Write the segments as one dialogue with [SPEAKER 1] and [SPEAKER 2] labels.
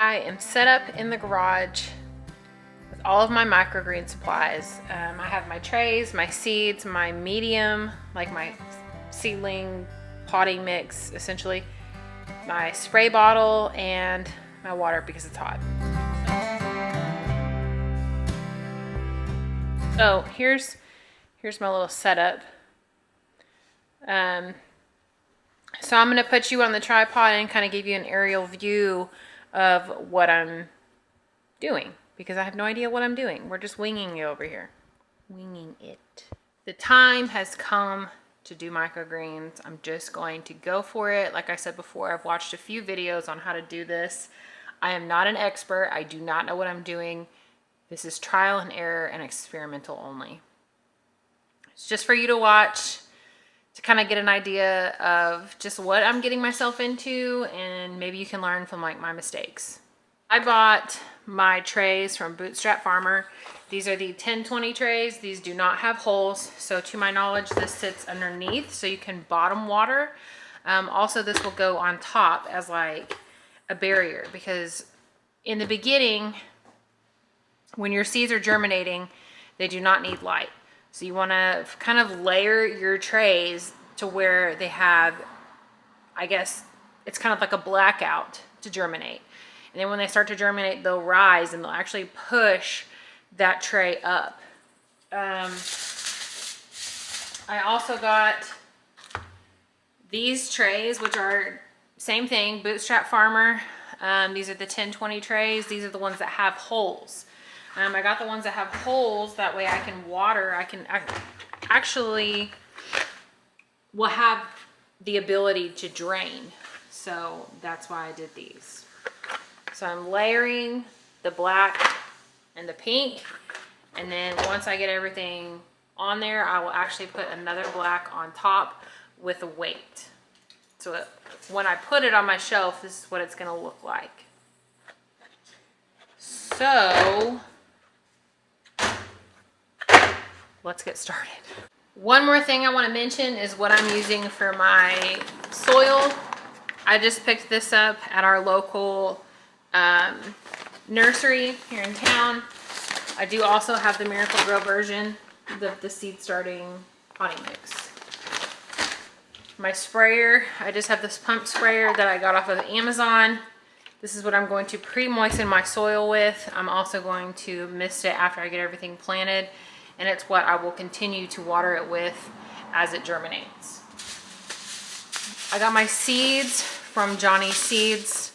[SPEAKER 1] I am set up in the garage with all of my microgreen supplies. I have my trays, my seeds, my medium, like my seedling potting mix, essentially, my spray bottle, and my water because it's hot. So here's my little setup. So I'm going to put you on the tripod and kind of give you an aerial view of what I'm doing, because I have no idea what I'm doing. We're just winging it over here. Winging it. The time has come to do microgreens. I'm just going to go for it. Like I said before, I've watched a few videos on how to do this. I am not an expert. I do not know what I'm doing. This is trial and error and experimental only. It's just for you to watch, to kind of get an idea of just what I'm getting myself into, and maybe you can learn from like my mistakes. I bought my trays from Bootstrap Farmer. These are the 10-20 trays. These do not have holes. So to my knowledge, this sits underneath so you can bottom water. Also, this will go on top as like a barrier, because in the beginning, when your seeds are germinating, they do not need light. So you want to kind of layer your trays to where they have, I guess, it's kind of like a blackout to germinate. And then when they start to germinate, they'll rise and they'll actually push that tray up. I also got these trays, which are same thing, Bootstrap Farmer. These are the 10-20 trays. These are the ones that have holes. I got the ones that have holes, that way I can water. I actually will have the ability to drain. So that's why I did these. So I'm layering the black and the pink. And then once I get everything on there, I will actually put another black on top with a weight. So when I put it on my shelf, this is what it's going to look like. So let's get started. One more thing I want to mention is what I'm using for my soil. I just picked this up at our local nursery here in town. I do also have the Microgreens version, the seed starting potting mix. My sprayer, I just have this pump sprayer that I got off of Amazon. This is what I'm going to pre-moisten my soil with. I'm also going to mist it after I get everything planted, and it's what I will continue to water it with as it germinates. I got my seeds from Johnny's Seeds.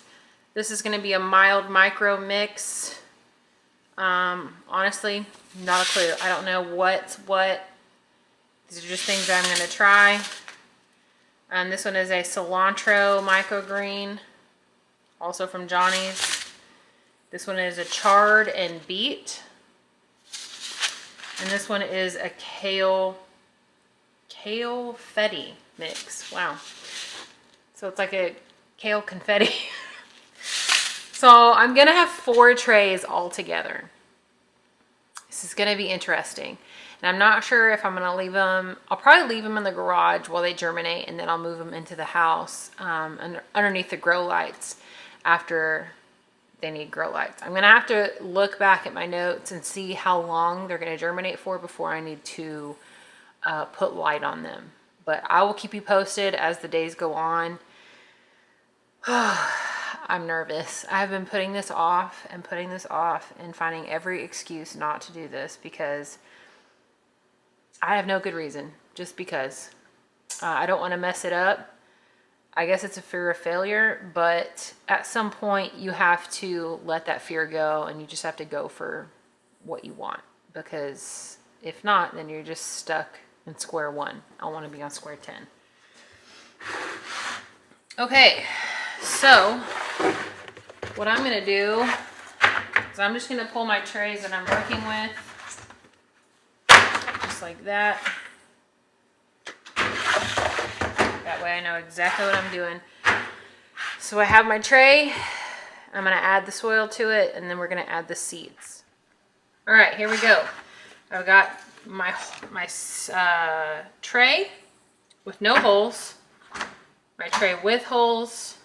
[SPEAKER 1] This is going to be a mild micro mix. Honestly, not a clue. I don't know what's what. These are just things that I'm going to try. This one is a cilantro microgreen, also from Johnny's. This one is a chard and beet. And this one is a kale confetti mix. Wow. So it's like a kale confetti. So I'm going to have 4 trays all together. This is going to be interesting. And I'm not sure if I'm going to leave them. I'll probably leave them in the garage while they germinate, and then I'll move them into the house underneath the grow lights after they need grow lights. I'm going to have to look back at my notes and see how long they're going to germinate for before I need to put light on them. But I will keep you posted as the days go on. I'm nervous. I've been putting this off and finding every excuse not to do this because I have no good reason, just because. I don't want to mess it up. I guess it's a fear of failure, but at some point you have to let that fear go, and you just have to go for what you want, because if not, then you're just stuck in square one. I want to be on square 10. Okay, so what I'm going to do is I'm just going to pull my trays that I'm working with, just like that. That way I know exactly what I'm doing. So I have my tray. I'm going to add the soil to it, and then we're going to add the seeds. All right, here we go. I've got my tray with no holes, my tray with holes,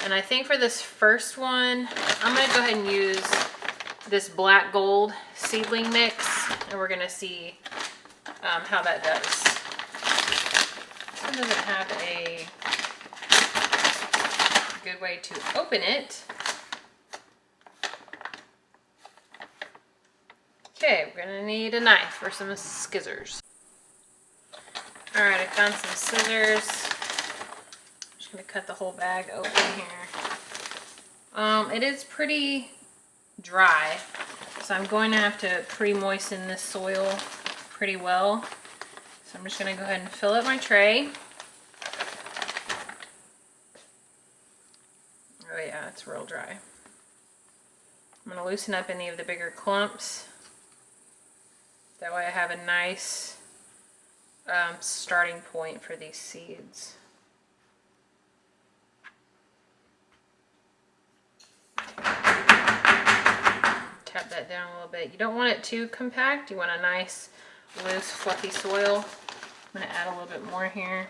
[SPEAKER 1] And I think for this first one, I'm gonna go ahead and use this black gold seedling mix, and we're gonna see how that does. This one doesn't have a good way to open it. Okay, we're gonna need a knife or some scissors. All right, I found some scissors. I'm just gonna cut the whole bag open here. It is pretty dry, so I'm going to have to pre-moisten this soil pretty well. So I'm just gonna go ahead and fill up my tray. Oh yeah, it's real dry. I'm gonna loosen up any of the bigger clumps. That way I have a nice starting point for these seeds. Tap that down a little bit. You don't want it too compact. You want a nice, loose, fluffy soil. I'm gonna add a little bit more here.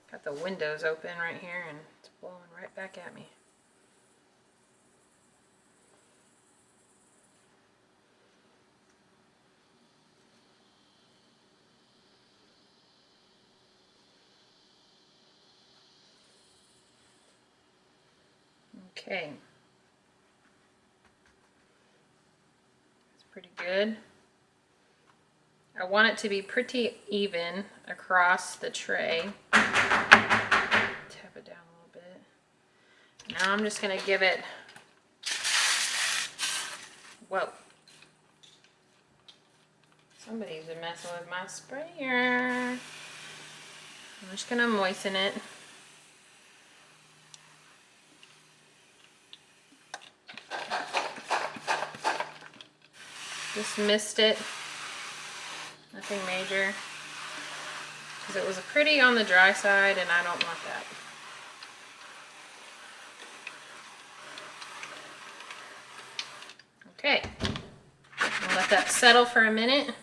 [SPEAKER 1] Got the windows open right here and it's blowing right back at me. Okay. It's pretty good. I want it to be pretty even across the tray. Tap it down a little bit. Now I'm just going to give it, whoa. Somebody's been messing with my sprayer. I'm just going to moisten it. Just missed it. Nothing major. Because it was pretty on the dry side and I don't want that. Okay. I'll let that settle for a minute.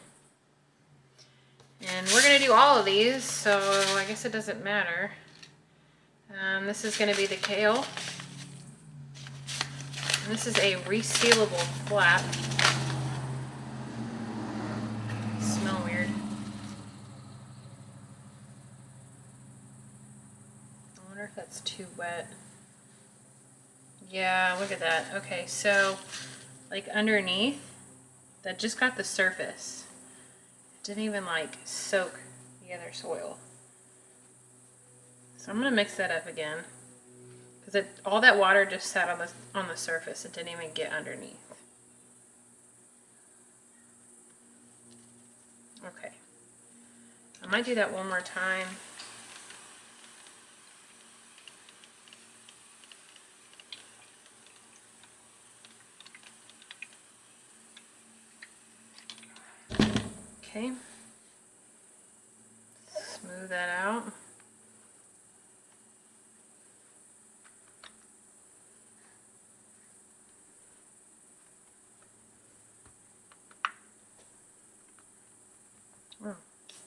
[SPEAKER 1] And we're going to do all of these, so I guess it doesn't matter. This is going to be the kale. And this is a resealable flap. Smell weird. I wonder if that's too wet. Yeah, look at that. Okay, so like underneath, that just got the surface. It didn't even like soak the other soil. So I'm gonna mix that up again because all that water just sat on the surface. It didn't even get underneath. Okay, I might do that one more time. Okay, smooth that out. Oh,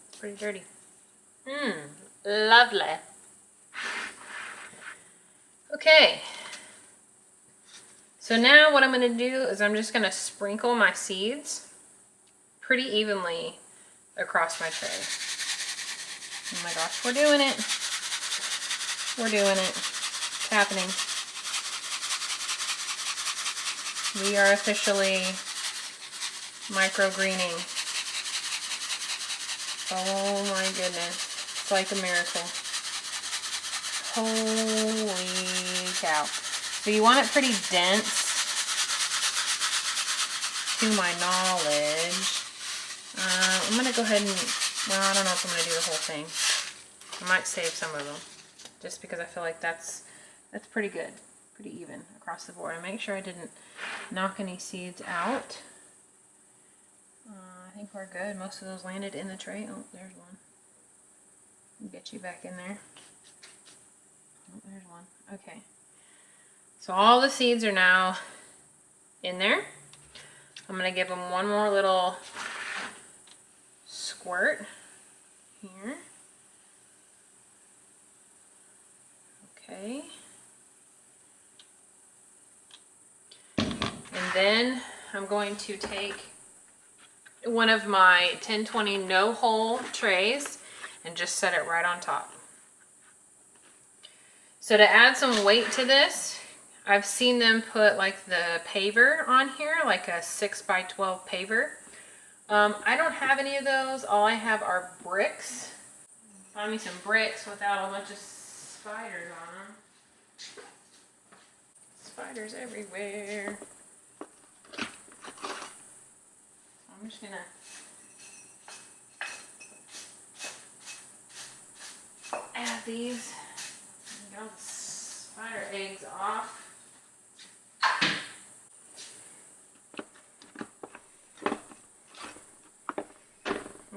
[SPEAKER 1] it's pretty dirty. Lovely. Okay, so now what I'm going to do is I'm just going to sprinkle my seeds pretty evenly across my tray. Oh my gosh, we're doing it. We're doing it. It's happening. We are officially microgreening. Oh my goodness. It's like a miracle. Holy cow. So you want it pretty dense, to my knowledge. I'm going to go ahead and, well, I don't know if I'm going to do the whole thing. I might save some of them, just because I feel like that's pretty good, pretty even across the board. And make sure I didn't knock any seeds out. I think we're good. Most of those landed in the tray. Oh, there's one. Get you back in there. Oh, there's one. Okay. So all the seeds are now in there. I'm going to give them one more little squirt here. Okay. And then I'm going to take one of my 1020 no hole trays and just set it right on top. So to add some weight to this, I've seen them put like the paver on here, like a 6x12 paver. I don't have any of those. All I have are bricks. Find me some bricks without a bunch of spiders on them. Spiders everywhere. I'm just gonna add these. Get all the spider eggs off.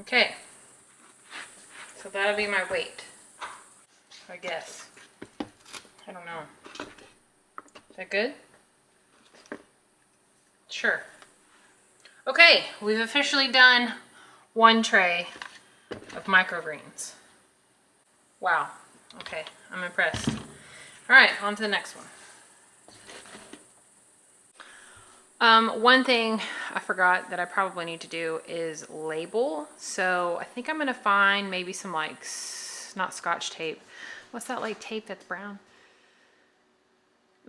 [SPEAKER 1] Okay, so that'll be my weight, I guess. I don't know. Is that good? Sure. Okay, we've officially done one tray of microgreens. Wow. Okay, I'm impressed. All right, on to the next one. One thing I forgot that I probably need to do is label. So I think I'm gonna find maybe some like, not Scotch tape. What's that like tape that's brown?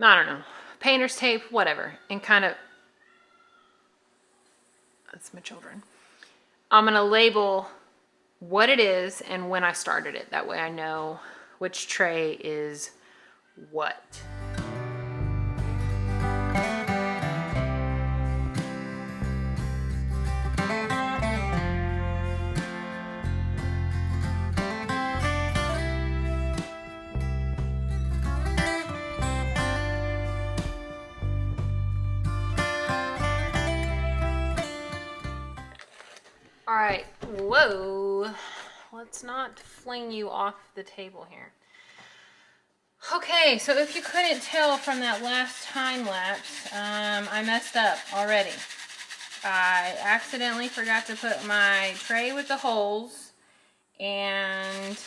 [SPEAKER 1] I don't know. Painter's tape, whatever. And kind of, that's my children. I'm gonna label what it is and when I started it. That way I know which tray is what. All right, whoa. Let's not fling you off the table here. Okay, so if you couldn't tell from that last time lapse, I messed up already. I accidentally forgot to put my tray with the holes, and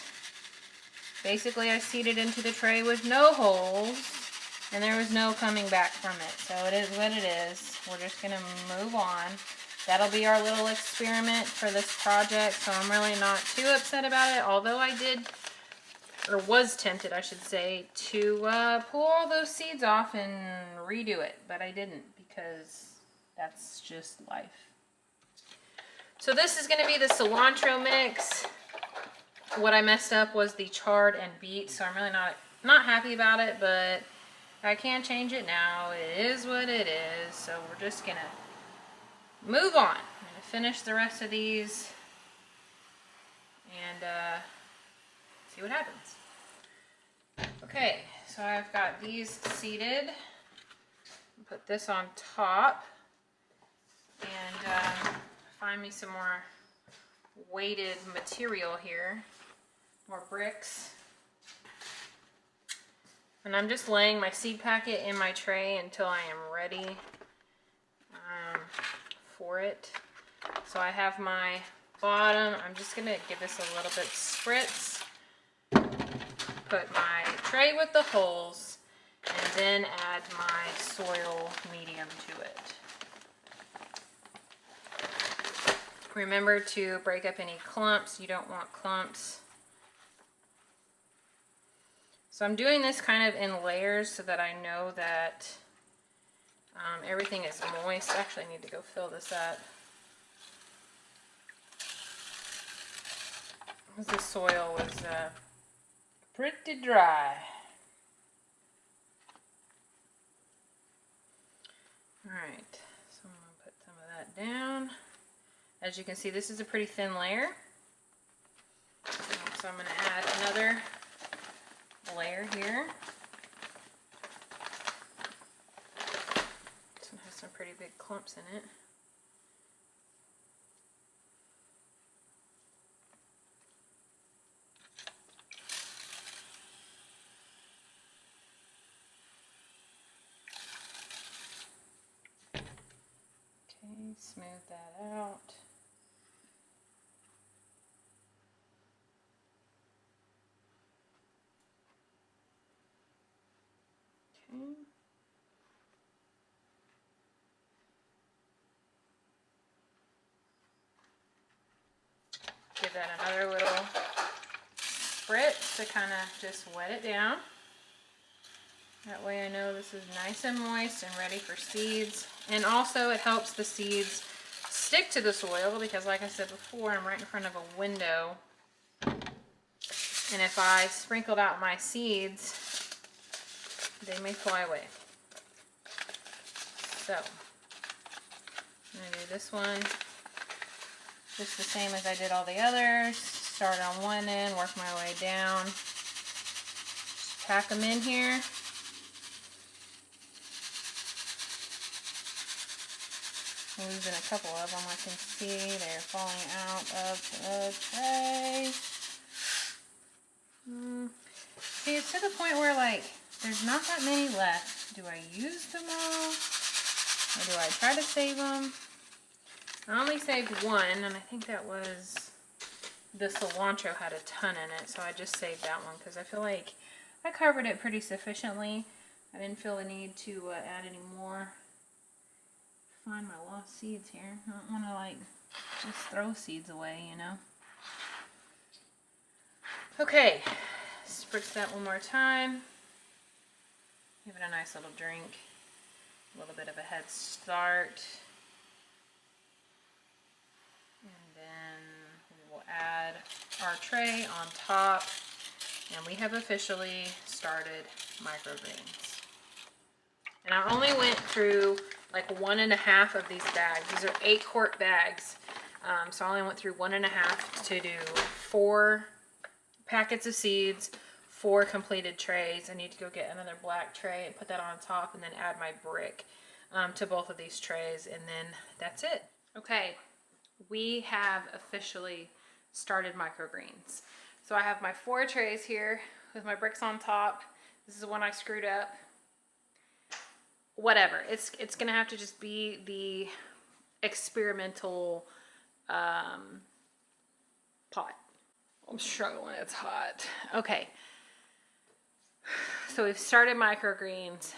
[SPEAKER 1] basically I seated into the tray with no holes, and there was no coming back from it. So it is what it is. We're just gonna move on. That'll be our little experiment for this project, so I'm really not too upset about it, although I did, or was tempted, I should say, to pull all those seeds off and redo it, but I didn't because that's just life. So this is going to be the cilantro mix. What I messed up was the chard and beet, so I'm really not happy about it, but I can't change it now. It is what it is, so we're just going to move on. I'm going to finish the rest of these and see what happens. Okay, so I've got these seated. Put this on top and find me some more weighted material here, more bricks. And I'm just laying my seed packet in my tray until I am ready for it. So I have my bottom. I'm just gonna give this a little bit spritz. Put my tray with the holes and then add my soil medium to it. Remember to break up any clumps. You don't want clumps. So I'm doing this kind of in layers so that I know that everything is moist. Actually, I need to go fill this up. The soil was pretty dry. Alright, so I'm going to put some of that down. As you can see, this is a pretty thin layer. So I'm going to add another layer here. This one has some pretty big clumps in it. Okay, smooth that out. Okay. Give that another little spritz to kind of just wet it down. That way I know this is nice and moist and ready for seeds. And also it helps the seeds stick to the soil because, like I said before, I'm right in front of a window. And if I sprinkled out my seeds, they may fly away. So I'm going to do this one just the same as I did all the others. Start on one end, work my way down. Just pack them in here. I'm losing a couple of them. I can see they're falling out of the tray. See, it's to the point where, like, there's not that many left. Do I use them all? Or do I try to save them? I only saved one, and I think that was the cilantro had a ton in it, so I just saved that one because I feel like I covered it pretty sufficiently. I didn't feel the need to add any more. Find my lost seeds here. I don't want to, like, just throw seeds away, you know. Okay, spritz that one more time. Give it a nice little drink. A little bit of a head start. And then we will add our tray on top. And we have officially started microgreens. And I only went through like 1.5 of these bags. These are 8-quart bags. So I only went through 1.5 to do 4 packets of seeds, 4 completed trays. I need to go get another black tray and put that on top and then add my brick to both of these trays, and then that's it. Okay, we have officially started microgreens. So I have my 4 trays here with my bricks on top. This is the one I screwed up. Whatever, it's gonna have to just be the experimental pot. I'm struggling, it's hot. Okay, so we've started microgreens.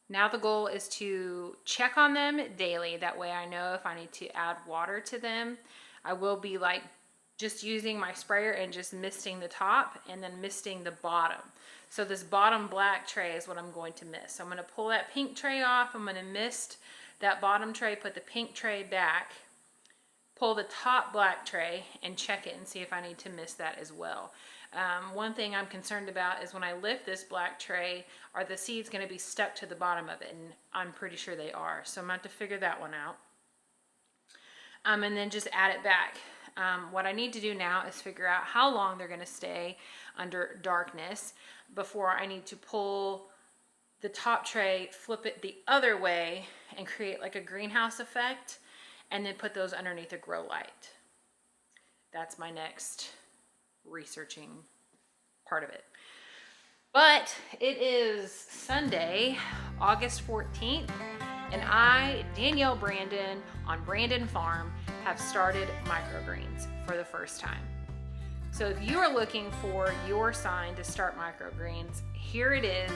[SPEAKER 1] Now the goal is to check on them daily. That way I know if I need to add water to them. I will be like just using my sprayer and just misting the top and then misting the bottom. So this bottom black tray is what I'm going to mist. So I'm going to pull that pink tray off. I'm going to mist that bottom tray, put the pink tray back, pull the top black tray and check it and see if I need to mist that as well. One thing I'm concerned about is when I lift this black tray, are the seeds going to be stuck to the bottom of it? And I'm pretty sure they are. So I'm going to have to figure that one out. And then just add it back. What I need to do now is figure out how long they're going to stay under darkness before I need to pull the top tray, flip it the other way and create like a greenhouse effect, and then put those underneath a grow light. That's my next researching part of it. But it is Sunday, August 14th, and I, Danielle Brandon, on Brandon Farm, have started microgreens for the first time. So if you are looking for your sign to start microgreens, here it is.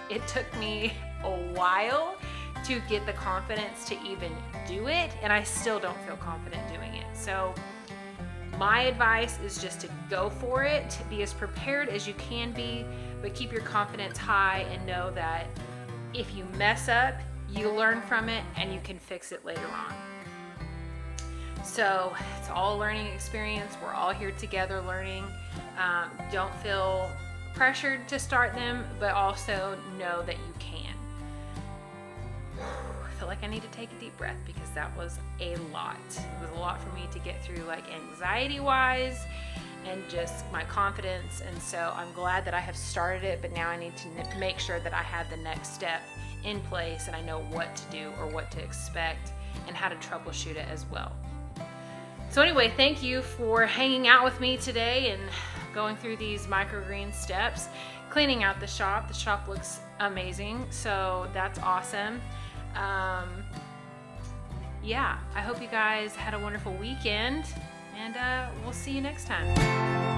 [SPEAKER 1] It took me a while to get the confidence to even do it, and I still don't feel confident doing it. So my advice is just to go for it, be as prepared as you can be, but keep your confidence high and know that if you mess up, you learn from it and you can fix it later on. So it's all a learning experience. We're all here together learning. Don't feel pressured to start them, but also know that you can. I feel like I need to take a deep breath because that was a lot. It was a lot for me to get through, like anxiety-wise and just my confidence. And so I'm glad that I have started it, but now I need to make sure that I have the next step in place and I know what to do or what to expect and how to troubleshoot it as well. So anyway, thank you for hanging out with me today and going through these microgreen steps, cleaning out the shop. The shop looks amazing, so that's awesome. Yeah, I hope you guys had a wonderful weekend, and we'll see you next time.